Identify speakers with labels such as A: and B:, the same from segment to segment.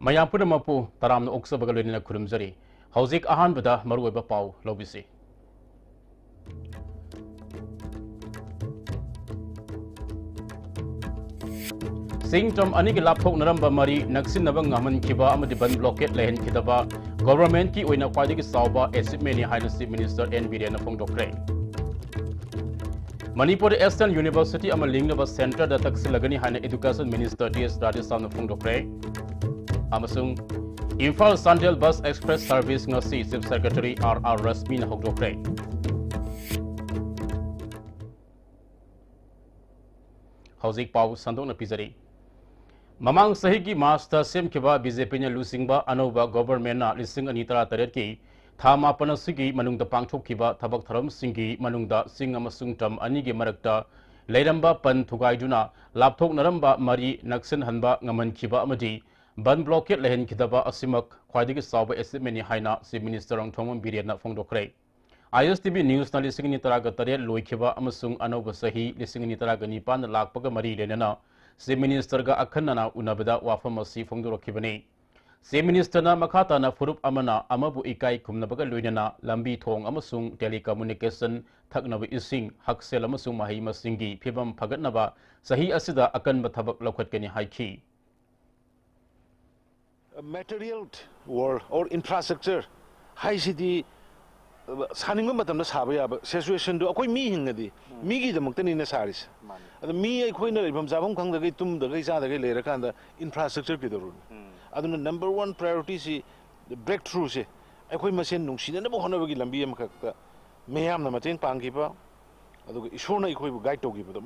A: ꯃꯌꯥꯝ ꯄꯨꯝꯅꯃꯛꯄꯨ ꯇꯔꯥꯝꯅ ꯑꯣꯛꯆꯕꯒ ꯂꯣꯏꯅꯅ ꯈꯨꯔꯨꯝꯖꯔꯤ ꯍꯧꯖꯤꯛ ꯑꯍꯥꯟꯕꯗ ꯃꯔꯨꯑꯣꯏꯕ ꯄꯥꯎ ꯂꯧꯕꯤꯁꯤ ꯁꯤꯡꯇꯝ ꯑꯅꯤꯒꯤ ꯂꯥꯞꯊꯣꯛꯅꯔꯝꯕ ꯃꯔꯤ ꯅꯛꯁꯤꯟꯅꯕ ꯉꯝꯍꯟꯈꯤꯕ ꯑꯃꯗꯤ ꯕꯟ ꯕ꯭ꯂꯣꯀꯦꯠ ꯂꯩꯍꯟꯈꯤꯗꯕ ꯒꯣꯚꯔꯟꯃꯦꯟꯠꯀꯤ ꯑꯣꯏꯅ ꯈ꯭ꯋꯥꯏꯗꯒꯤ ꯆꯥꯎꯕ ꯑꯦꯆꯤꯞꯃꯦꯟꯠꯅꯤ ꯍꯥꯏꯅ ꯆꯤꯐ ꯃꯤꯅꯤꯁꯇꯔ ꯑꯦꯟ ꯕꯤꯔꯦꯟꯅ ꯐꯣꯡꯗꯣꯛꯈ꯭ꯔꯦ ꯃꯅꯤꯄꯨꯔ ꯑꯦꯁꯇꯔꯟ ꯌꯨꯅꯤꯚꯔꯁꯤꯇꯤ ꯑꯃ ꯂꯤꯡꯅꯕ ꯁꯦꯟꯇꯔꯗ ꯇꯛꯁꯤꯜꯂꯒꯅꯤ ꯍꯥꯏꯅ ꯏꯗꯨꯀꯦꯁꯟ ꯃꯤꯅꯤꯁꯇꯔ ꯇꯤ ꯑꯦꯁ ꯔꯥꯖꯦꯁꯥꯎꯅ ꯐꯣꯡꯗꯣꯛꯈ꯭ꯔꯦ ꯑꯃꯁꯨꯡ Imphal Chandel bus express service ꯉꯁꯤ ꯆꯤꯐ ꯁꯦꯀ꯭ꯔꯦꯇꯔꯤ ꯑꯥꯔ ꯑꯥꯔ ꯔꯁꯃꯤꯅ ꯍꯧꯗꯣꯛꯈ꯭ꯔꯦ ꯍꯧꯖꯤꯛ ꯄꯥꯎ ꯁꯟꯗꯣꯛꯅ ꯄꯤꯖꯔꯤ ꯃꯃꯥꯡ ꯆꯍꯤꯒꯤ ꯃꯥꯔꯆꯇ ꯁꯦꯝꯈꯤꯕ ꯕꯤꯖꯦꯄꯤꯅ ꯂꯨꯆꯤꯡꯕ ꯑꯅꯧꯕ ꯒꯣꯚꯔꯟꯃꯦꯟꯠꯅ 2018ꯒꯤ ꯊꯥ 9 ꯑꯁꯤꯒꯤ ꯃꯅꯨꯡꯗ ꯄꯥꯡꯊꯣꯛꯈꯤꯕ ꯊꯕꯛ ꯊꯧꯔꯝꯁꯤꯡꯒꯤ ꯃꯅꯨꯡꯗ ꯆꯤꯡ ꯑꯃꯁꯨꯡ ꯇꯝ ꯑꯅꯤꯒꯤ ꯃꯔꯛꯇ ꯂꯩꯔꯝꯕ ꯄꯟ ꯊꯨꯒꯥꯏꯗꯨꯅ ꯂꯥꯞꯊꯣꯛꯅꯔꯝꯕ ꯃꯔꯤ ꯅꯛꯁꯤꯟꯍꯟꯕ ꯉꯝꯍꯟꯈꯤꯕ ꯑꯃꯗꯤ ꯕꯟ ꯕ꯭ꯂꯣꯀꯦꯠ ꯂꯩꯍꯟꯈꯤꯗꯕ ꯑꯁꯤꯃꯛ ꯈ꯭ꯋꯥꯏꯗꯒꯤ ꯆꯥꯎꯕ ꯑꯦꯆꯤꯞꯃꯦꯟꯠꯅꯤ ꯍꯥꯏꯅ ꯆꯤꯐ ꯃꯤꯅꯤꯁꯇꯔ ꯔꯣꯡꯊꯣꯡꯕꯝ ꯕꯤꯔꯦꯟꯅ ꯐꯣꯡꯗꯣꯛꯈ꯭ꯔꯦ ISTV ꯅ꯭ꯌꯨꯁꯅ 2018 ꯂꯣꯏꯈꯤꯕ ꯑꯃꯁꯨꯡ ꯑꯅꯧꯕ ꯆꯍꯤ 2019 ꯂꯥꯛꯄꯒ ꯃꯔꯤ ꯂꯩꯅꯅ चीफ मिनिस्टर का अखन्नना उनबदा वाफम असी फोंदोरखिबने चीफ मिनिस्टर मखा ताना फुरुप अमना अमबु इकाई खुमनबगा लोइनना लंबी थोंग अमसुंग टेलीकम्युनिकेशन थकनब इसिंग हकसेल अमसुंग मही मसिंगी फिबम फगतनबा सही असिदा अकनब थबक लौखटकनि हाइखि
B: material or infrastructure हाइसिदी सानिंग मतमना साबा याबा सिचुएशन दो अकोई मी हिंगदी मी गी दमक्तनी ने सारिस अद मी अखोइना लेबम जाबम खंगदगै तुमदगै जादगै लेरकांदा इंफ्रास्ट्रक्चर की जरूर अदुना नंबर 1 प्रायोरिटी सी ब्रेक थ्रू से अखोई मसेन नुंसिनब होनबगी लंबी अमखक्ता मेयामना मतेंग पांगिबा अदुगा इशोरना अखोइबु गाइड तौगिबदो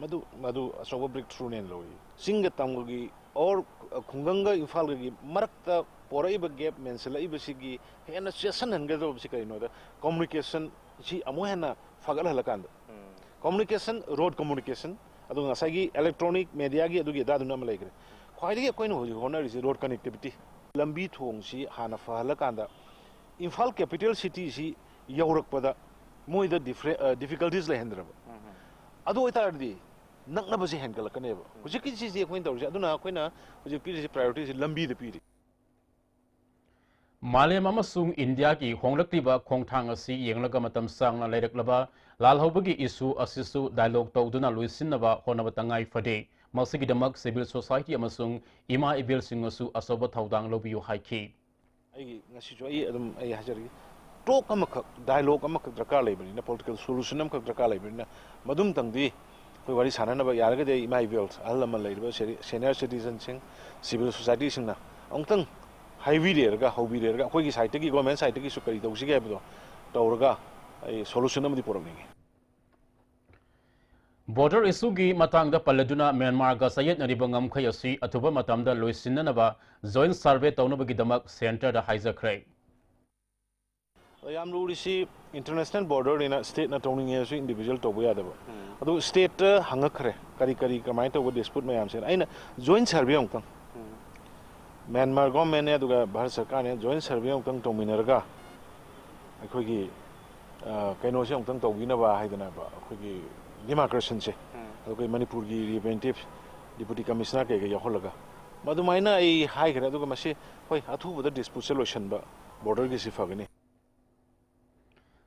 B: मदु अचौबा ब्रेक थ्रू ने लोई सिंग तंगगी और खुंगंगा इम्फालगी मरक्ता पोराइबा गैप मेंसलाइबसिगी हेना सेशन हनगदोबसि करिनोदा कम्युनिकेशन सी अमो हेना फगल हलकांदा कम्युनिकेशन रोड कम्युनिकेशन अदु ngसागी इलेक्ट्रॉनिक मीडिया गी अदुगी दादुना म लेग्रे ख्वाइदगी कोइन होजि होनरिसि रोड कनेक्टिविटी लंबी थोंग सी हाना फहलकांदा इम्फाल कैपिटल सिटी सी यौरकपदा मोइदा डिफिकल्टीज लेहंद्रब अदु ओइतारदी नक्नबसि हेनगलकनेब हुजिकी चीज कोइन तौरसि अदुना कोइना हुजि पीरिसि प्रायोरिटी लंबी द पीरि
A: मालेम अमसुंग इंडिया की होंगलक्तिबा खोंगथांग असि येंगलगा मतम सांगना लेरक्लबा लालहौबगी इशू असिसु डायलॉग तौदुना लुइसिनबा होनब तंगाई फदे मसिगिदमक सिविल सोसाइटी अमसुंग इमा इबिल सिंगसु असोब थौदांग लोबियु हाइखि
B: आई ngasijo ai adum ai hajari talk amak dialogue amak drakar leibani political solution amak drakar leibani madum tangdi koi wari sananaba yaragade ima ibil alama leiba senior citizen sing civil society singna ongtang हाईवी रेरगा हौवी रेरगा अखोई side की government side की सुकरी तौसिगे हैबदो तौरगा आई सोल्यूशन अमदि पुरमनिगे
A: बॉर्डर इशू की मतंगदा पल्लदुना म्यांमार गा सयेतनरिबा ngamkhai asi athuba matamda loisinanaba joint survey तौनबगिदमक सेंटर दा हाइजखरै
B: याम रुरिसि इंटरनेशनल बॉर्डर इन स्टेट ना तौनिंगे सु इंडिविजुअल तौबो यादबो अदु स्टेट हंगखरे करी करी कमाय तौबो डिस्प्यूट मयाम से आइना joint survey ओंतंग म्यांमार गवर्नमेंट ने दुगा भारत सरकार ने जॉइंट सर्वे ओंतंग तौमिनरगा अखोगी कैनो से ओंतंग तौगिनबा हाइदना बा अखोगी डिमार्केशन से अखोई मणिपुर की रिप्रेजेंटेटिव डिप्यूटी कमिश्नर के याहोलगा मदुमाइना आई हाई खरे दुगा मसे होय अथुबदा डिस्प्यूट सोल्यूशन बा बॉर्डर की सिफागनी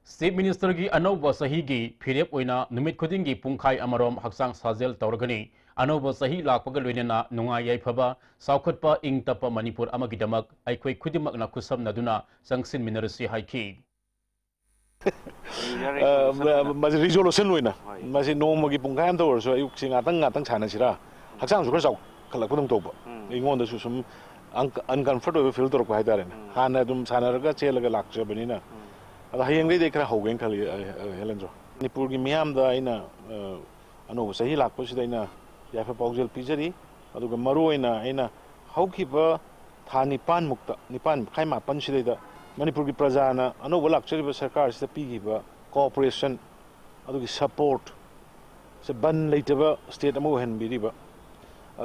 A: चीफ मिनिस्टर की अनौब सही की फिरेप ओइना नुमित खुदिंग की पुंखाई अमरोम हक्सांग साजेल तौरगनी अनौब सही लापगा लोइनना नुंगाई याइफबा साउखटपा इंग तप मणिपुर अमगिदमक अइखोइ खुदिमकना खुसमनदुना संगसिन मिनरसि हाइखि
B: मज रिजोल्यूशन लोइना मसे नोमगी पुंखायम तौरसो अयुक सिंग आतंग सानसिरा हक्सांग सुखर जाउ खलकपुदम तौबा इंगोंदसु सुम अनकंफर्टेबल फील तौरक हाइदारे हाना दुम सानरगा चेलगा लाक्चबनिना अदा हयंगै देखरा होगेन खलि हेलेंजो मणिपुर की मियामदा आइना अनौब सही लाक्पसिदा याफा पाउजल पिजरी अदुगा मरुओइना आइना हौखिबा था निपान मुक्ता निपान खाइ मापन सिदैदा मणिपुर की प्रजाना अनौब लाक्चरिबा सरकार सिदा पिगिबा कोऑपरेशन अदुगी सपोर्ट से बन लेटबा स्टेट अमो हेनबिरिबा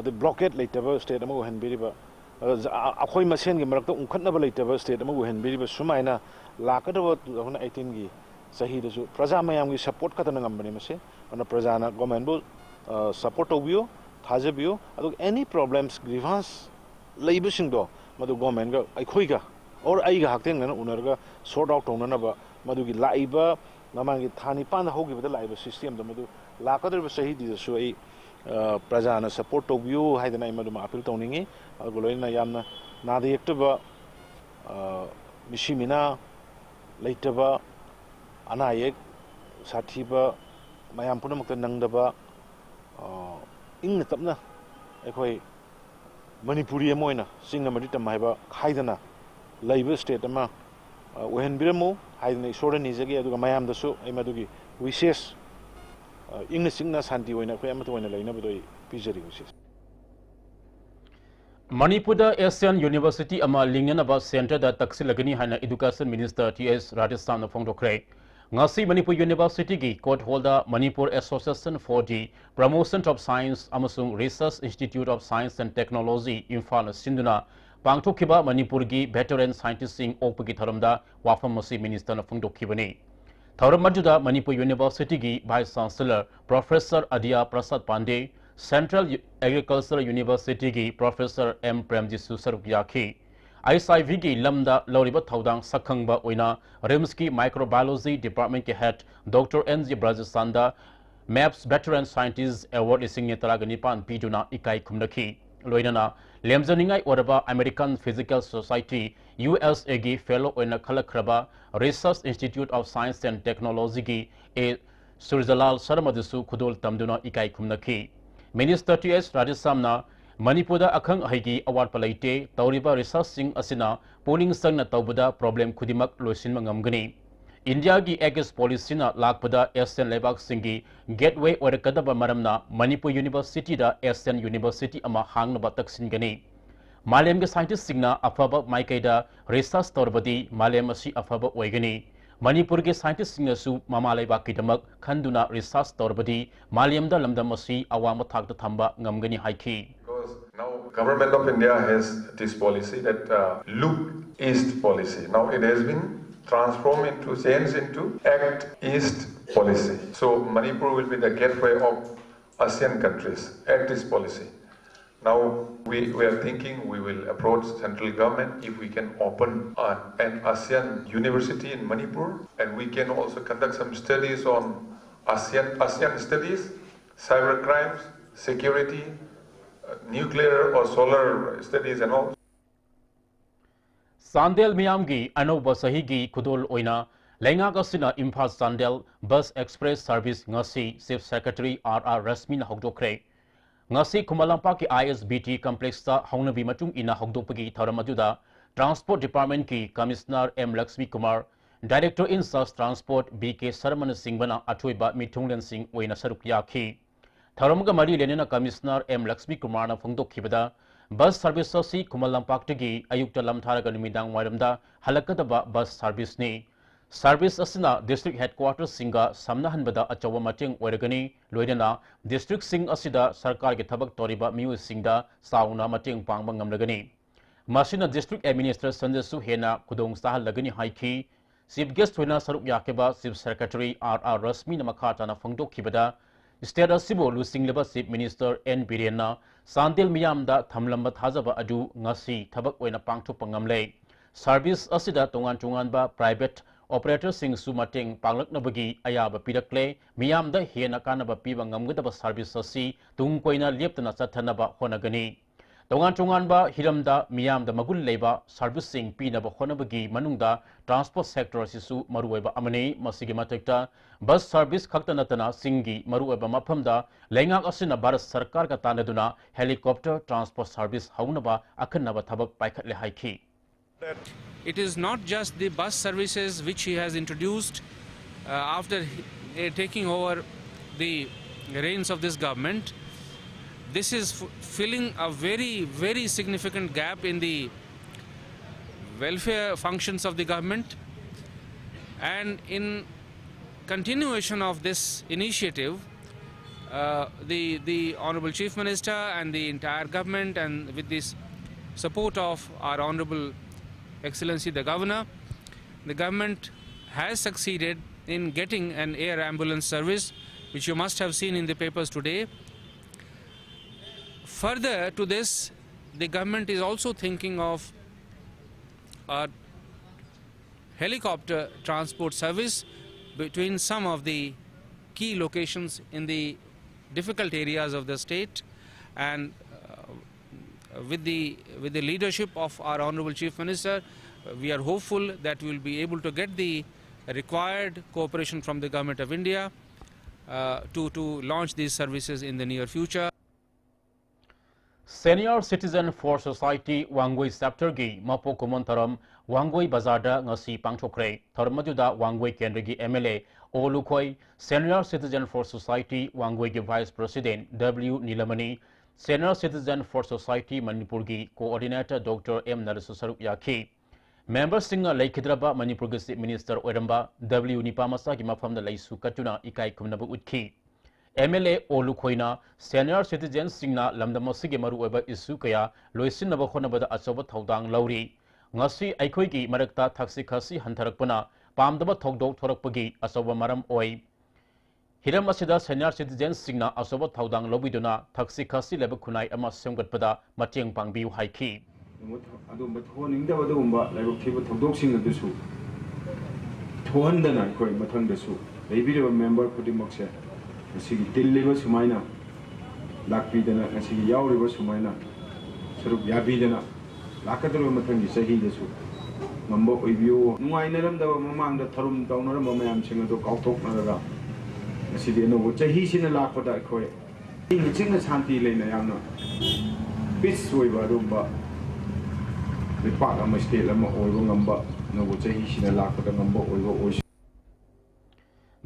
B: अदु ब्लॉकेट लेटबा स्टेट अमो हेनबिरिबा अखोई मसेन की मरक्ता उखतनबा लेटबा स्टेट अमो हेनबिरिबा सुमाइना लाकदबा 2018 की सहीदसु प्रजा मयाम की सपोर्ट खतन ngambani मसे अन प्रजाना गवर्नमेंट बो सपोर्ट तौबियो थाजबियो अदु एनी प्रॉब्लम्स ग्रीवांस लेबसिंग दो मधु गवर्नमेंट का अखोई का और आईगा हाक्तेंग ना उनरगा सॉर्ट आउट होननबा मधु की लाइबा ममांगी थानी पान होगिबदा लाइबा सिस्टम द मधु लाकदर सही दिसु आई प्रजाना सपोर्ट तोबियो हाइदना मधु अपील तौनिंगी अगलोइना यामना नादे यक्तबा मिशिमिना लेटबा अनायक साथीबा मयाम पुनमक नंगदबा इंग तपना अखोई मणिपुरी अमोइना सिंग मदि तमाइबा खाइदना लाइव स्टेट अमा ओहनबिरमो हाइदना इसोर निजगे अदुगा मयामदसु आई मदुगी विशेष इंग सिंगना शांति ओइना खै अमतो ओइना लैनबदोइ पिजरी विशेष
A: मणिपुर एशियन यूनिवर्सिटी अमा लिंगनबा सेंटर दा तक्सिलगनी हाना एजुकेशन मिनिस्टर टीएस राजस्थान फोंदोखरे ngasi Manipur University gi court holder Manipur Association for the Promotion of Science amasung Research Institute of Science and Technology Imphal Sinduna pangthokhiba Manipur gi veteran scientist sing opagi tharamda wafam masi minister na phungdokhibani tharam majuda Manipur University gi vice chancellor Professor Adia Prasad Pandey Central Agricultural University gi Professor M Premji Susar yakhi ISIV की लमदा लौरिबा थौदांग सखंगबा ओइना रिम्स की microbiology department के head doctor N G ब्राजसांदा MAPS veteran scientist award लिसिंग ने तरागनी पान पीजुना इकाई खुमनखी लोइनाना लेमजनिंगाई ओरबा अमेरिकन फिजिकल सोसाइटी USA की फेलो ओइना खलखरबा research institute of science and technology की ए सुरजलाल शर्मदसु खुदोल तमदुना इकाई खुमनखी मिनिस्टर टीएस राजस्थान मणिपुर अखंग हईगी अवार्ड पलैते तौरिबा रिसर्च सिंग असिना पोलिंग संगना तौबदा प्रॉब्लम खुदिमक लोइसिनबा ngamgani इंडिया की एगेस पॉलिसी ना लाखपदा एशियन लेबाक सिंगी गेटवे ओरकदबा मरमना मणिपुर यूनिवर्सिटी दा एशियन यूनिवर्सिटी अमा हांगनबा तक्सिनगनी मालेम के साइंटिस्ट सिंगना अफबा माइकैदा रिसर्च तौरबदी मालेम असि अफबा ओइगनी मणिपुर के साइंटिस्ट सिंगसु ममा लेबाक किदमक खंदुना रिसर्च तौरबदी मालेम दा लमदम असि अवाम थाकता थंबा ngamgani हाइखी
C: Now, Government of India has this policy that Look East policy. Now it has been changed into Act East policy. So Manipur will be the gateway of ASEAN countries. Act East policy. Now we are thinking we will approach central government if we can open an ASEAN university in Manipur, and we can also conduct some studies on ASEAN studies, cyber crimes, security. Nuclear or solar studies and all.
A: Sandel Miyamgi Anoba Sahigi Kudol Oina Lenga Sina Imphal Sandel Bus Express Service Ngasi Chief Secretary R.R. Rasmin Hogdokre Ngasi Kumalampa ki ISBT complex ta Hongnabi Matung ina Hogdopagi Tharamaduda Transport Department ki Commissioner M. Lakshmi Kumar Director in Charge Transport B.K. Sarman Singbana Athuiba Mithunglen Singh Oina Saruk Yakhi Tharamga Mari Lenina Commissioner M. Lakshmi Kumar na Phongdokhibada bus service asi Kumalampak-tagi ayukta lamtharaga numidang wairamda halakadaba bus service ni service asina district headquarters singa samnahanbada achawa mateng oiragani loidana district sing asida sarkar ge thabak toriba miu singda sauna mateng pangba ngamragani masina district administration su hena kudong sahal lagani haiki chief guest hoina saruk yakeba chief secretary R.R. Rasmi na makhata na Phongdokhibada State Asibo Lusing Leba Chief Minister N. Birena Sandel Miyamda Thamlamba Thazaba Adu Ngasi Thabak Oina Pangthokpa ngamle Service asida tongan ba private operator sing sumateng panglaknabagi ayaba pirakle Miyamda hena kanaba piba ngamgadaba service asi tungkoina leptana chathanaba honagani tongan ba hiramda Miyamda magul leba servicing pinaba honabagi manungda transport sector asisu maruweba amane masigi matakta bus service khaktanatana singi maruweba maphamda lengak asina Bharat Sarkar ka tanaduna helicopter transport service haunaba akhanaba thabak paikhatle haiki.
D: It is not just the bus services which he has introduced after taking over the reins of this government. This is filling a very significant gap in the welfare functions of the government, and in continuation of this initiative, the Honorable Chief Minister and the entire government, and with this support of our Honorable Excellency the Governor, the government has succeeded in getting an air ambulance service, which you must have seen in the papers today. Further to this, the government is also thinking of a helicopter transport service between some of the key locations in the difficult areas of the state, and with the leadership of our Honorable Chief Minister, we are hopeful that we will be able to get the required cooperation from the Government of India to launch these services in the near future.
A: Senior Citizen for Society Wangoi Chapter gi Mapo Kumon Taram Wangoi Bazada ngasi pangchokre Tarmaduda Wangoi Kendrigi MLA Olukhoi, Senior Citizen for Society Wangoi gi Vice President W Nilamani, Senior Citizen for Society Manipur gi Coordinator Dr. M Narasusaruk Yaki, Members Singa Laikhidraba Manipur gi Chief Minister Oiramba W Nipamasa gi Mafamda Laisu Katuna Ikai Kumnabu Utki, MLA Olukhoina Senior Citizens Singna Lamdamasigi Maru Eba Isu Kaya Loisin Nabahonabada Asoba Thaudang Lauri Ngasi Aikoigi Marakta Taxi Kasi Hantarakpana Pamdaba Thogdo Thorakpagi Asoba Maram Oi Hiram Asida Senior Citizens Singna Asoba Thaudang Lobiduna Taxi Kasi Lebakunai Ama Semgatpada Matiang Pangbiu Haiki
E: Adum Bathoning the Vadumba like Thogdoxing of the soup Thondana Koi Matang the soup maybe a member put him Moxa Sigi Deliver Sumaina, Lakpidana, and Sigi Yaw River Sumaina, Surup Yabidana, Lakaturu Matangi Sahi the soup. Number of you, Nuainam the Mamma, the Tarum Downer, Mamma, Singer to Kautok Naraga. The city no what he's in a lap for that coy. It's in the Santi Lena, Bis Suiva, the part of my state, Lama or number, no what he's in a lap for the number or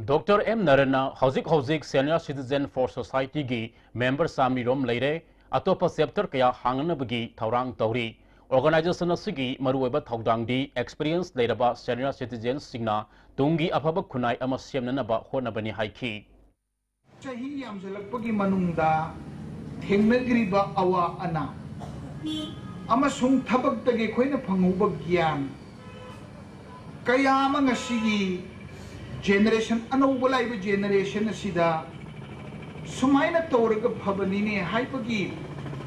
A: Dr. M. Narana, Hauzik Senior Citizen for Society gi Member Sami Rom Leire, Atopa Scepter Kaya Hanganabagi, Taurang Tauri, Organization Sigi, Marueba Taudang di, Experience Leraba Senior Citizens Signa, Tungi Apaba Kunai Amasiam Nanaba Honabani Haiki.
F: Chahi Yamsalapagi Manunda, Tenagriba Awa Ana, Amasung Tabak the Gequena Panguba Gian, Kayama Sigi. Generation anobulaiba generation asida sumaina tawraga phabanine haipagi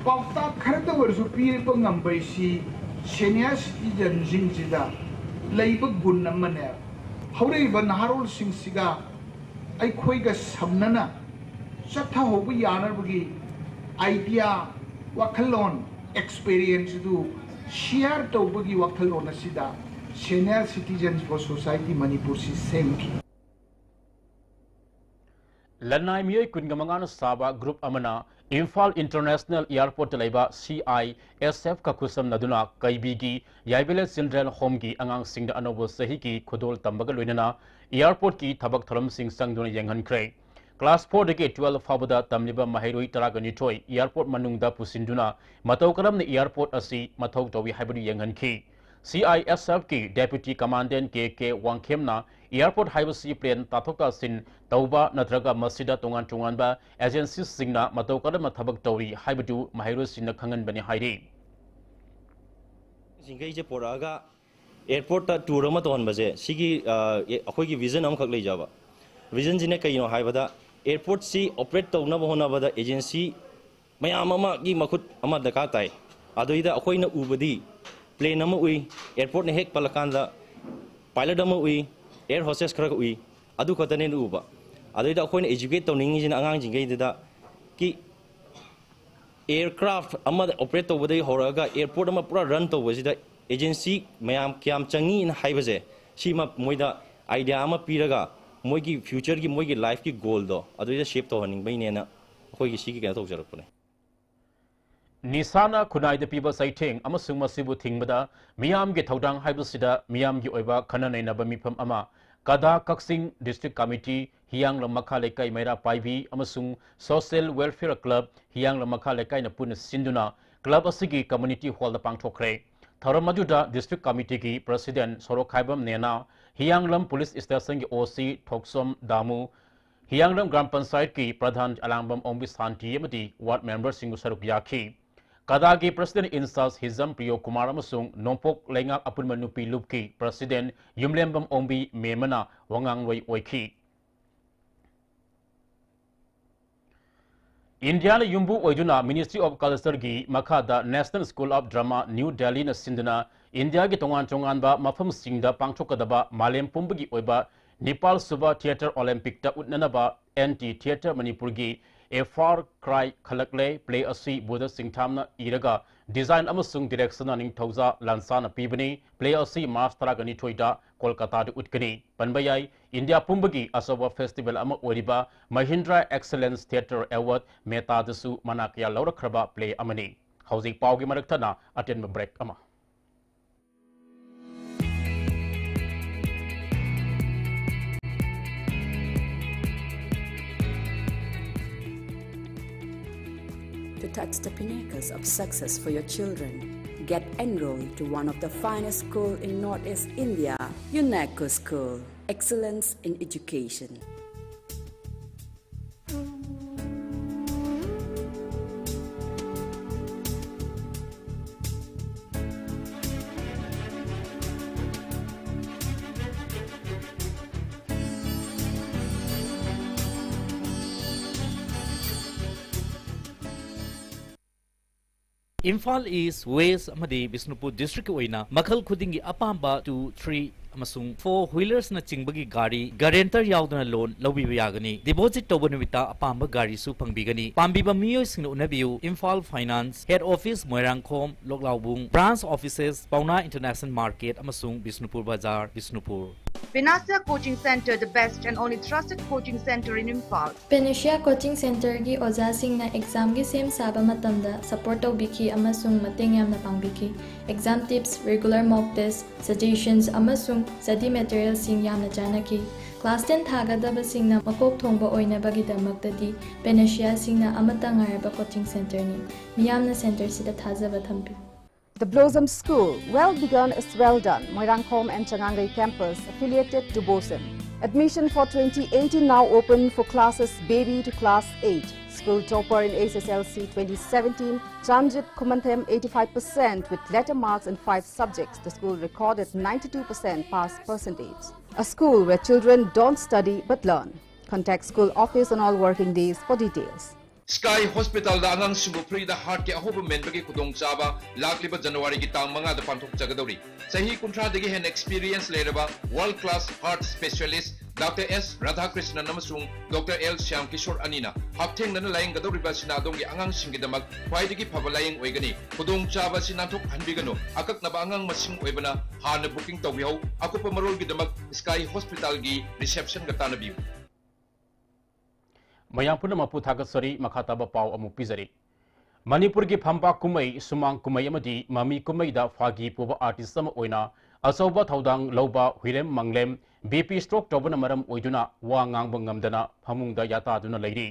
F: pawta kharada warsu piripa ngambaisi senior citizen jingsida leiba gun amane haureiba naharol singsiga aikhoiga samnana chatha hobu yanarbagi idea wakhalon experience du share tawbagi wakhalon asida Senior Citizens for Society Manipur same.
A: Lanai Miyoi Kungamangana Saba Group Amana Imphal International Airport Laiba CISF Kakusam Naduna Kaibigi Yaibele Children Home Gi Angang Singda Anobo Sahiki Kodol Tambaga Luinana Airport Ki Tabak Tharam Sing Sangduna Yangan Kray Class 4 Deke 12 Fabada Tamliba Mahiroi Taragani Toy Airport Manungda Pusinduna Mataukaram the Airport Asi Matau Tawi Habadi Yangan Ki CISF ki Deputy Commandant KK Wangkhemna Airport Highway Plane Tathokta Sin Tauba Natraga Masida Tongan Tonganba Agencies Singna Matokada Mathabak Tauri Haibadu Mahiro Sina Kangan Bani Hairi
G: Singai je poraga airport ta tour ma ton baje sigi akhoi gi vision am khak lei jaba vision jine kaino haibada airport si operate tawna bahona bada agency mayam ama gi makhut ama daka tai adoida akhoi na ubadi plane nama ui airport ne hek palakanda pilot nama ui air hostess khara ui adu khatane nu uba adoida akhoi na educate tawning jina angang jingai da ki aircraft ama operate to bodai horaga airport ama pura run to wasida agency mayam kyam changi in haibaje sima moida idea ama piraga moigi future gi moigi life ki goal do adoida shape to haning bai nena akhoi gi sigi ka to jarakpane
A: Nisana Kunai the people sighting Amasung Masibu Tingbada Miam get Haudang Haibusida Miam gi Oiba Kanana Nabamipam Ama Kada Kaksing District Committee Hiang Lamakalekai Mera Paivi Amasung Social Welfare Club Hiang Lamakalekai Napuna Sinduna Club Asigi Community Hall the Pangtokre Tharamajuda District Committee ki President Sorokhaibam Nena Hianglam Police Station ki OC Thoksom Damu Hianglam Gram Panchayat ki Pradhan Alambam Ombi Santi Yamati Ward Member Singu Saruk Yaki Kadagi President Insas Hizam Priyo Kumar Amasung Nompok Lengak Apunmanupi Lupki President Yumlembam Ombi Memana Wangang Loi Oiki India na yumbu oiduna Ministry of Culture gi makhada National School of Drama New Delhi na sindana India gi tongan ba mafam singda pangthokadaba malem pumbagi oiba Nepal Suba Theatre Olympic ta utnanaba NT Theatre Manipur gi A Far Cry Khalakle play asi Buddha Singthamna iraga design amasung direction na ningthauza lansana pibani play asi March taragani thoida Kolkata de utkani panbayai India pumbagi asoba festival ama oriba Mahindra Excellence Theatre Award meta dasu manakya laurakraba play amani housing paugi maraktana attend break ama
H: To touch the pinnacles of success for your children, get enrolled to one of the finest schools in Northeast India, UNESCO School. Excellence in education.
I: Imphal East, West amadi Bisnupur District oina makhal khudingi apamba 2, 3 amasung 4-wheelers na chingbagi gari guarantor yaudana loan lawbiba yagani deposit toba numita apamba gari su pangbigani pambiba miyoi singna unabiu Imphal Finance Head Office Moirangkhom Loklaubung Branch Offices Pauna International Market amasung Bisnupur Bazaar Bisnupur.
J: Panacea Coaching Center, the best and only trusted coaching center in Imphal.
K: Panacea Coaching Center gi oja singna exam gi sem saba matamda support tawbiki amasung mateng yamna pangbiki. Exam tips, regular mock tests, suggestions amasung study materials sing yamna janaki. Class 10 thagadaba singna makok thongba oina bagi damaktadi Panacea singna amata ngaraba coaching center ni. Miyamna center sida thajaba thampi.
L: The Blossom School, well begun is well done. Moirangkhom and Changangai campus affiliated to BOSEM. Admission for 2018 now open for classes baby to class 8. School topper in SSLC 2017, Tranjit Kumanthem 85% with letter marks in 5 subjects. The school recorded 92% pass percentage. A school where children don't study but learn. Contact school office on all working days for details.
M: Sky Hospital da angang singu free da heart ke ahoba men bagi kudong chaba lakliba January gi tang manga da panthok jagadori sahi kuntra degi hen experience leraba world class heart specialist Dr. S. Radhakrishnan namasung Dr. L. Shyam Kishore Anina haptheng nana laying gadori ba sinadong gi angang singi damak khwaidagi phabalaying oigani kudong chaba sinathok hanbigano akak na ba angang masing oibana hana booking tawihau akupa marol gi damak Sky Hospital gi reception ga tanabiu
A: Mayapuna mapu thagasari makhataba pau amu pizari Manipur gi phamba kumai sumang kumai amadi mami kumai da phagi puba artist sama oina asoba thaudang loba Hwirem Manglem BP stroke tobana maram oiduna wa ngang bangamdana phamungda yata duna leiri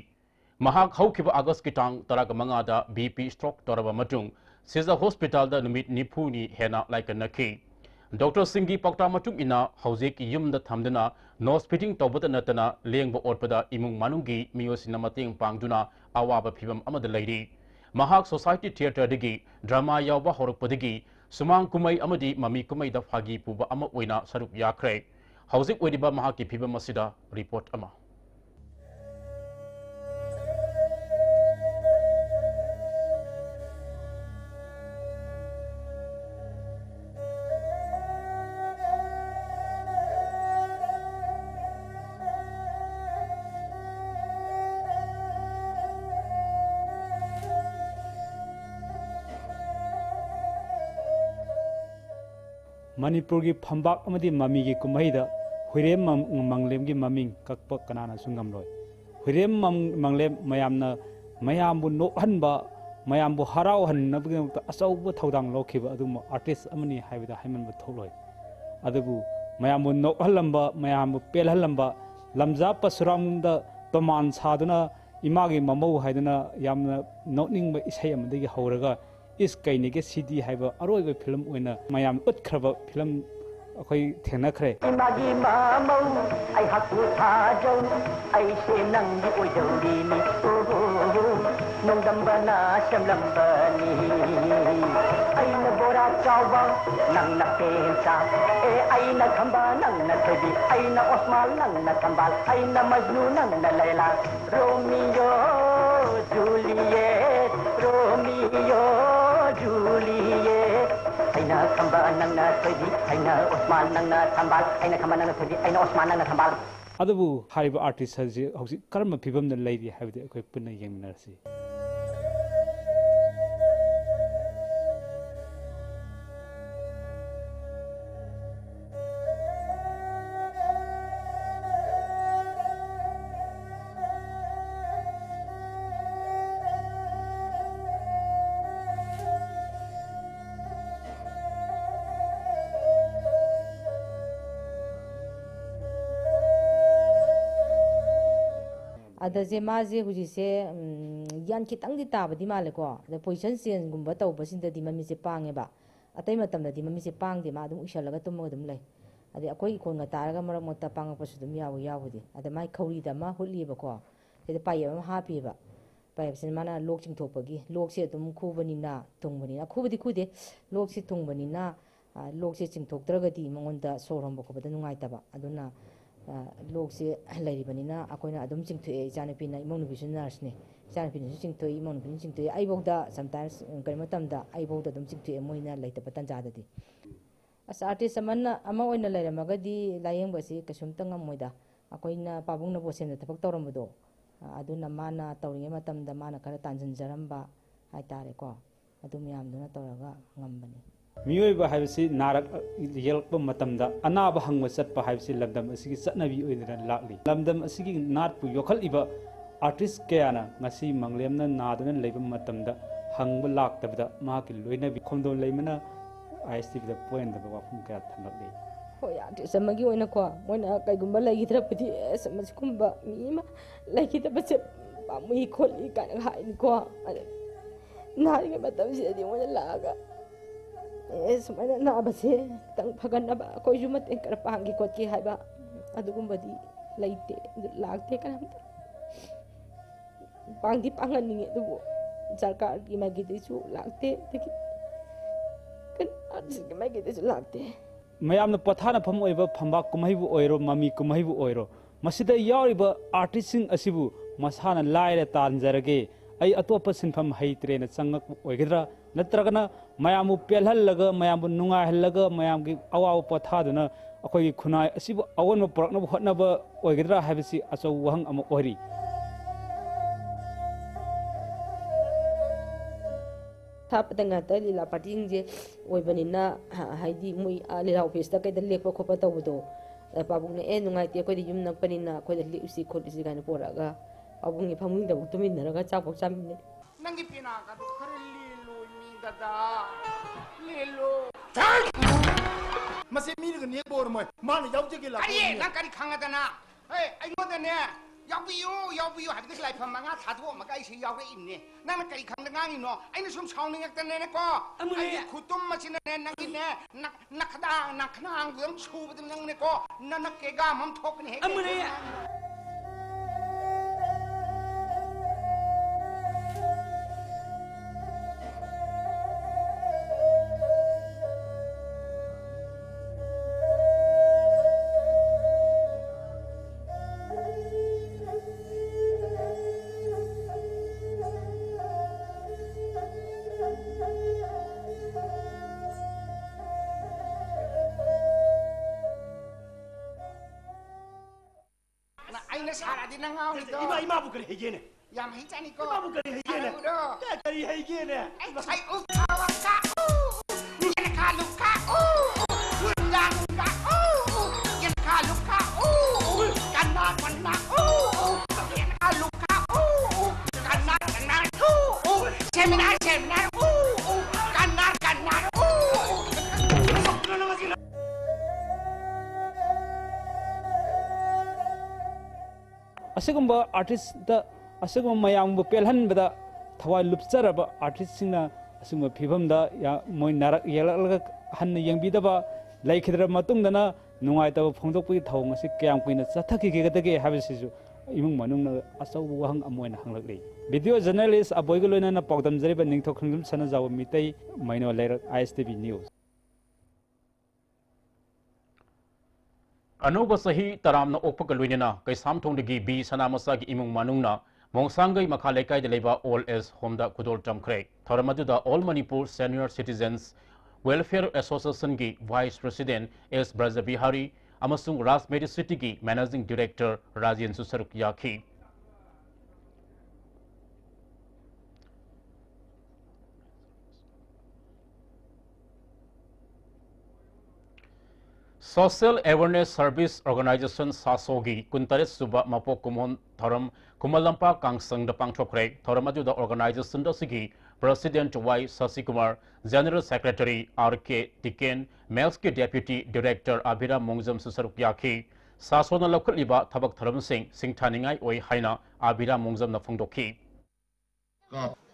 A: mahak haukiba August kitang taraga manga da BP stroke toraba matung Siza Hospital da numit nipuni hena like a naki Dr. Singhi Pakta Matung ina Hauzik Yum the Thamdana, no spitting Tobata Natana, Laying Orpada, Imung Manungi, Miosinating Pangduna, Awaba Pibam Amada Lady. Mahak Society Theatre Digi, Drama Yawa Horopadigi, Sumang Kumai Amadi, Mami Kumai the Fagi Puba Ama Wina, Sarup Yakre. Hauzik Wediba Mahaki Piba Masida, report Ama.
N: Manipur gi phambak amadi mami gi kumaida Hwirem Manglem gi maming kakpa kanana sungam loi Hwirem Manglem mayambu no hanba mayambu harau han nabgi asauba thaudang lokhiba adum artist amani haibida haiman bu tholoi adubu mayambu no halamba mayambu pel halamba lamja pasuram da toman saduna imagi mamau haiduna yamna notning ba isai amadi gi hauraga is kainege CD haiba aroiba film oina mayam utkraba film akoi thenakre
O: imagi mamau ai hakku thajau ai se nang di oidori ni nong dambana samlambani ai na bora chawba nang na pensa ai na khamba nang na thodi ai na osmal nang na kambal ai na majnu nang na laila romeo juliet Osman nangna thodi aina Osman nangna thambal aina khama nangna thodi aina Osman nangna thambal
N: Adabu hariba artist haji hausi karma phibam na leidi habide akoi punna yengminarsi
P: Ada maze huji se yan kitang di taba di male ko the position sen gumba taw basin da di mami se pange ba atai matam da di mami se pang di ma dum ushala ga tum ga dum lai ade akoi ko nga tar ga marak mota pang pa su dum yawo yawo di ada mai khawri da ma huli ba ko se pai ma ha pi ba pai sin mana lok ching thok pa gi lok se dum khu bani na tung bani na khu badi khu de lok se tung bani na lok se ching thok tra ga di mangon da sorom ba ko ba da nungai ta ba aduna lok se lairi bani na akoina adum ching thue jana pina imong nu nurse ne jana pina ching thue imong nu ching thue ai bok da sometimes kai matam da ai bok da dum ching thue moina laita patan ja da di as artist amanna ama oina laira maga di layeng basi kasum tanga moida akoina pabung na bosen da thapak tawram do aduna mana tawringe matam da mana kara tanjin jaramba hai tare ko adum yam duna tawraga ngambani
N: Miyoiba haibasi narak yelkpa matamda anaba hangwa satpa haibasi lamdam asigi satnabi oidana lakli lamdam asigi natpu yokhal iba artist kayana ngasi manglemna naduna leiba matamda hangba laktabda maki loinabi khomdon leimana ISTV da point da wafum kaya thanakli
P: hoi artist amagi oina ko moina kaigumba lagi thrapati smas kumba mima lagi tabase pamui kholi kan hain ko nari matam se di moina laga Semana na abase tang pagan na ba ko jumat en kar pangi ko ki haiba adugum badi laite lagte kan pangi pangan ni du sarkar ki magi disu lagte kan artist ki magi disu lagte
N: mayamna pathana pham oiba phamba kumai bu oiro mami kumai bu oiro masida yauriba artist sing asibu masana laire tanjarage ai atopa sinfam heitre na changak oigedra natragana mayamu pelhallaga mayamu nungai hallaga mayamgi awaw pathaduna akoi khunai asibu awon porakna hotnaba oigedra habisi achaw wahang ama ori
P: thap tanga ta lila pating je oibanina haidi mui lila office ta kai da lekpa khopa tawdo pabung ne nungai te koi yum nak panina koi da li usi khol isi gan poraga abungi phamung da tumin naraga chapok chamne
F: nangi pina ka du khare lilu mi dada lilu mase mi ga ne bor moi man yaw je la ai na kari khanga dana hey ai mo da ne yaw biu ha bi lai pham nga tha tho ma kai si yaw ga in ne na na kari khang da ngang ni no ai na sum chang ni ngak ta ne ko ai khutum ma chin ne nangi ne nakhda nakhna ngum chu bu nang ne ko na ke ga mam thok ne he
Q: Ima bukan hegene.
F: Yang hijani ko.
Q: Ima bukan hegene. Dari hegene.
F: Saya utawaka. Yang kaluka. Yang ka. Yang kaluka. Kana kana. Yang kaluka. Kana kana. Seminar. Kana.
N: Asegumba artist da asegum mayam bu pelhan bada thawai lupcharaba artist singna asegum phibam da ya moi narak yelalaga han yengbi da ba laikhidra matung dana nungai ta phongdok pi thawng ase kyam kuina chathaki ge gadage habisisu imung manung na asaw wahang amoina hanglakli video journalist aboigoloina na pawdam jariba ningthok khungum sana jaw mitai maino lerak ISTV news
A: Anoba sahi taramna okpaka luinena kai samthongdagi bi sanamasa gi imung manungna mongsangai makhalaikai de leba all as home da kudol tamkhre thoramadu da all Manipur senior citizens Welfare Association की Vice President S. Brajabihari अमसुंग राजमेरी city की Managing Director Rajendra सुसरुक याखी Social Awareness Service Organization Sasogi Kuntaret Suba Mapo Kumon Thoram Kumalampa Kangsang the Pangchokre Thoramadu the organization Dosigi President Y Sasikumar General Secretary R.K. Tiken Melski Deputy Director Abhira Mongzam Susarukyaki Sasona Lokaliba Tabak Thoram Singh Singtaningai Oi Haina Abhira Mongzam Nafungdoki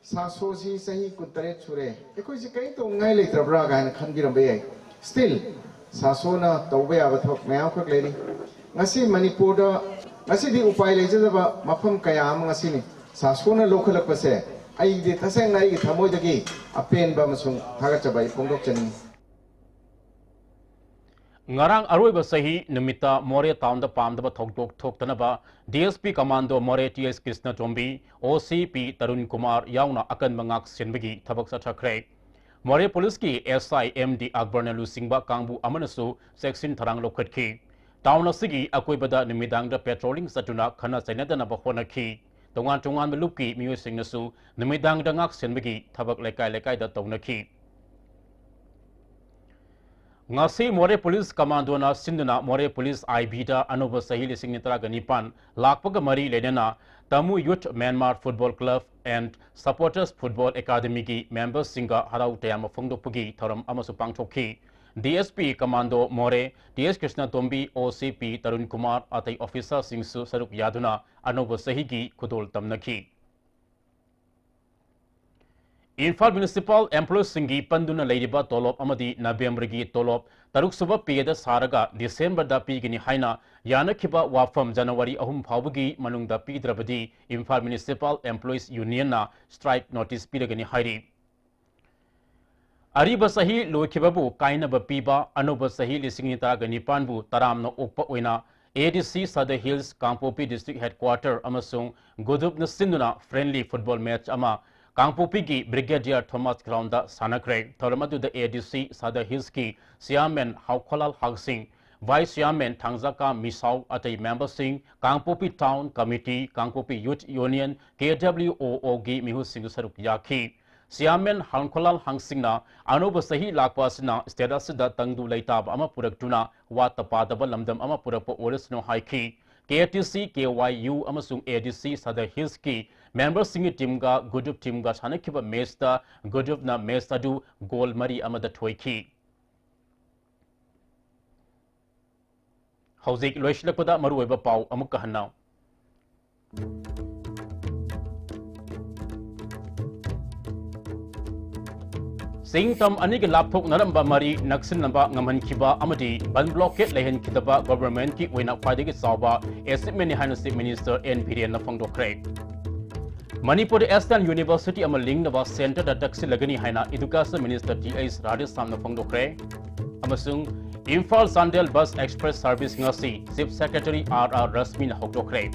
R: Sasosi Sahi Kuntaret Sure Equisi Kaito Ngai later Braga and Kandirambe Still Sasona Tawbe Avatok Mayakok lady. Nasi Manipura Nasi di Upai Lejaba Mapam Kayam Nasini Sasona local Pase. I did a sang I Tamoidagi, a pain Bamasung, Hagachabai, Pondokchani.
A: Ngarang Aruba Sahi, Numita, More Town the Palm the Toktanaba, DSP Commando More TS Krishna Tombi, OCP Tarun Kumar, Yauna Akan Mangak Sinbigi, Tabak Sachakre. More Police ki SIMD Akbar na Lusingba Kangbu Amanasu Section Tarang Lokat ki. Town Sigi Akwibada Nimidang the patrolling Satuna Kana Senadana Bahona ki. Tongan Tongan Meluki Musing Nasu Nimidang Dangak Senbigi Tabak Lekai the Tona ki. Ngasi More Police Commando na Sinduna More Police Ibida Anova Sahili Signitra Ganipan Lakpaga Mari Ledena Tamu Youth Myanmar Football Club and Supporters Football Academy ki members Singa Harau Tayama Fungdopugi Thoram Amasu Pangchoki DSP Commando More TS Krishna Tombi OCP Tarun Kumar Atai Officer Singsu Saruk Yaduna Anova Sahigi Kudol Tamnaki Infal Municipal Employees Singi Panduna Ladybird Tolop Amadi November-gi Tolop Taruk Suba Piyada Saraga December da Pigini Haina Yanakiba Wafam January Ahum Pabagi Manungda Pidrabadi Infal Municipal Employees Union na strike notice Piragani Hairi Ariba Sahi Lokibabu Kaina Bapiba Anuba Sahi Lisingita Ganipanbu Taramno Okpa Oina ADC Sada Hills Kampopi District Headquarter Amasung Godup Nasinduna Friendly Football Match Ama Kangpopi ki Brigadier Thomas Grounda Sanakre, Thoramadu the ADC Sada Hilski, Siamen Haukolal Hagsing, Vice Chairman Tangzaka Misau at a member Singh, Kangpopi Town Committee, Kangpopi Youth Union, KWOOG Mihu Singh Saruk Yaki, Siamen Haukolal Hangsingna, Anoba Sahi Lakpasina, Stedasida Tangdu Laitab Amapuraktuna, Watapadaba Lamdam Amapurapo Orisno Haiki, KTC, KYU Amasung ADC Sada Hilski, member Singi Timga, Gudup Timga Sanakiba Mesta, Gudup na Mesta du, Gold Mari Amada Toiki. Hauzik Loishlapada Marueba Pau Amukahanau. Sing Tam Anig Lapok Naramba Mari, Naxin Namba Ngaman Kiba Amadi, Ban Blocket Lehen Kitaba Government Ki Wina Padiki Saba, Estimani Hanasi Minister N. Pirian Nafangdo Craig. Manipur Eastern University Amaling Nava Center the Taxi Lagani Haina, Education Minister T.S. Radisam Nafangdo Craig. Amasung, Imphal Sandel Bus Express Service Ngasi, Chief Secretary R.R. Rasmin Hogdo Craig.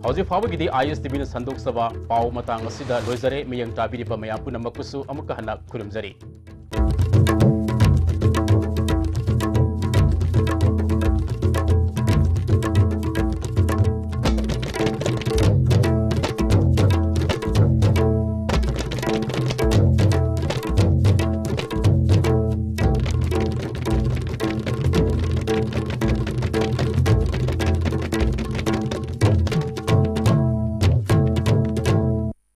A: Hauji Fawagi di ISTB na Sandok Saba, Pau Matang Asida, Loizare, Mayang Tabiri pa Mayampu na Makusu, Amukahanak Kurumzari.